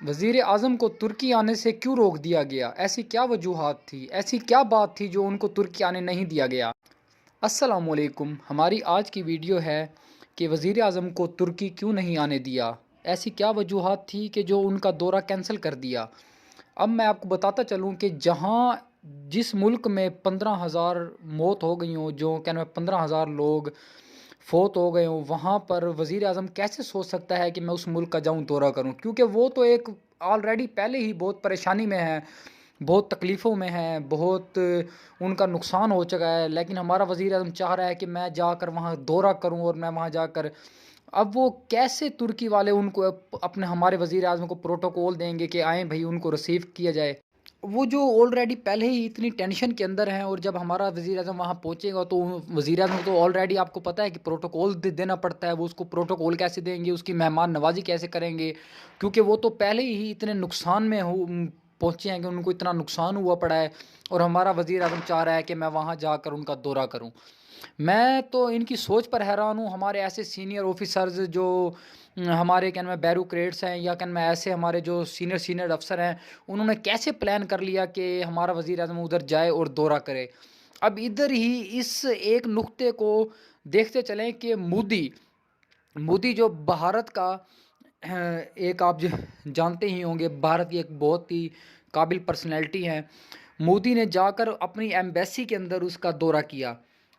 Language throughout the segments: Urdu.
وزیر اعظم کو ترکی آنے سے کیوں روک دیا گیا؟ ایسی کیا وجوہات تھی؟ ایسی کیا بات تھی جو ان کو ترکی آنے نہیں دیا گیا؟ السلام علیکم، ہماری آج کی ویڈیو ہے کہ وزیر اعظم کو ترکی کیوں نہیں آنے دیا؟ ایسی کیا وجوہات تھی کہ جو ان کا دورہ کینسل کر دیا؟ اب میں آپ کو بتاتا چلوں کہ جس ملک میں 15,000 موت ہو گئی ہوں، جو 15,000 لوگ فوت ہو گئے ہوں، وہاں پر وزیر اعظم کیسے سوچ سکتا ہے کہ میں اس ملک کا جاؤں دورہ کروں؟ کیونکہ وہ تو ایک آلریڈی پہلے ہی بہت پریشانی میں ہے، بہت تکلیفوں میں ہے، بہت ان کا نقصان ہو چکا ہے، لیکن ہمارا وزیر اعظم چاہ رہا ہے کہ میں جا کر وہاں دورہ کروں اور میں وہاں جا کر اب وہ کیسے ترکی والے ان کو اپنے ہمارے وزیر اعظم کو پروٹوکول دیں گے کہ آئیں بھائی ان کو ریسیو کیا جائے؟ وہ جو آلریڈی پہلے ہی اتنی ٹینشن کے اندر ہیں، اور جب ہمارا وزیر اعظم وہاں پہنچے گا تو وزیر اعظم تو آلریڈی آپ کو پتہ ہے کہ پروٹوکول دینا پڑتا ہے، وہ اس کو پروٹوکول کیسے دیں گے، اس کی مہمان نوازی کیسے کریں گے؟ کیونکہ وہ تو پہلے ہی اتنے نقصان میں پہنچے ہیں کہ ان کو اتنا نقصان ہوا پڑا ہے، اور ہمارا وزیر اعظم چاہ رہا ہے کہ میں وہاں جا کر ان کا دورہ کروں۔ میں تو ان کی سوچ پر حیران ہوں، ہمارے ایسے سینئر آفیسرز جو ہمارے بیروکریٹس ہیں، یا ایسے ہمارے جو سینئر افسر ہیں، انہوں نے کیسے پلان کر لیا کہ ہمارا وزیر اعظم ادھر جائے اور دورہ کرے؟ اب ادھر ہی اس ایک نقطے کو دیکھتے چلیں کہ مودی جو بھارت کا ایک آپ جانتے ہی ہوں گے، بھارت کی ایک بہت ہی قابل پرسنالٹی ہے۔ مودی نے جا کر اپنی ایمبیسی کے اندر اس کا دورہ کیا،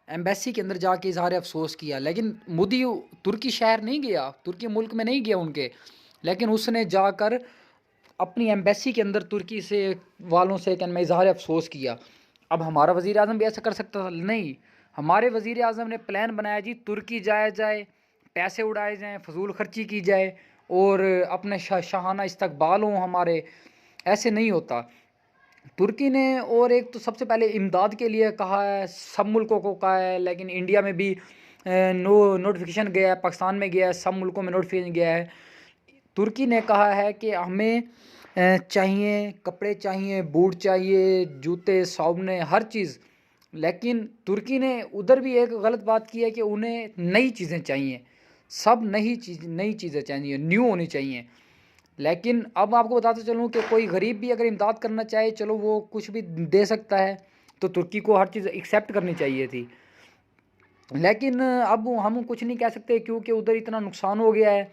ایمبیسی کے اندر جا کے اظہار افسوس کیا، لیکن مودی ترکی شہر نہیں گیا، ترکی ملک میں نہیں گیا ان کے، لیکن اس نے جا کر اپنی ایمبیسی کے اندر ترکی سے والوں سے اظہار افسوس کیا۔ اب ہمارا وزیر اعظم بھی ایسا کر سکتا تھا؟ نہیں، ہمارے وزیر اعظم نے پلان بنایا جی ترکی جایا جائے، پیسے اڑائے جائیں، فضول خرچی کی جائے، اور اپنے شاہانہ استقبال ہوں ہمارے۔ ایسے نہیں ہوتا۔ ترکی نے اور ایک تو سب سے پہلے امداد کے لیے کہا ہے، سب ملکوں کو کہا ہے، لیکن انڈیا میں بھی نوٹیفیکیشن گیا ہے، پاکستان میں گیا ہے، سب ملکوں میں نوٹیفیکیشن گیا ہے۔ ترکی نے کہا ہے کہ ہمیں چاہیے کپڑے، چاہیے بوٹ، چاہیے جوتے، صابنیں، ہر چیز، لیکن ترکی نے ادھر بھی ایک غلط بات کی ہے کہ انہیں نئی چیزیں چاہیے، سب نئی چیزیں چاہیے، نیو ہونی چاہیے۔ لیکن اب آپ کو بتاتا چلوں کہ کوئی غریب بھی اگر امداد کرنا چاہے، چلو وہ کچھ بھی دے سکتا ہے، تو ترکی کو ہر چیز ایکسیپٹ کرنی چاہیے تھی۔ لیکن اب ہم کچھ نہیں کہہ سکتے کیونکہ ادھر اتنا نقصان ہو گیا ہے،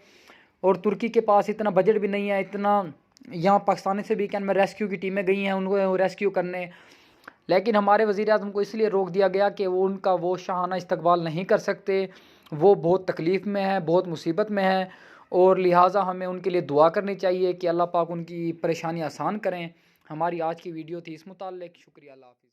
اور ترکی کے پاس اتنا بجٹ بھی نہیں ہے، اتنا یہاں پاکستان سے بھی ریسکیو کی ٹیمیں گئی ہیں ان کو ریسکیو کرنے، لیکن ہمارے وزیر اعظم کو اس لیے روک دیا گیا کہ وہ ان کا وہ شاہانہ استقبال نہیں کر سکتے، وہ بہت تکلیف میں ہے، بہت مصیبت میں ہے، اور لہٰذا ہمیں ان کے لیے دعا کرنی چاہیے کہ اللہ پاک ان کی پریشانی آسان کریں۔ ہماری آج کی ویڈیو تھی اس متعلق، شکریہ، اللہ حافظ۔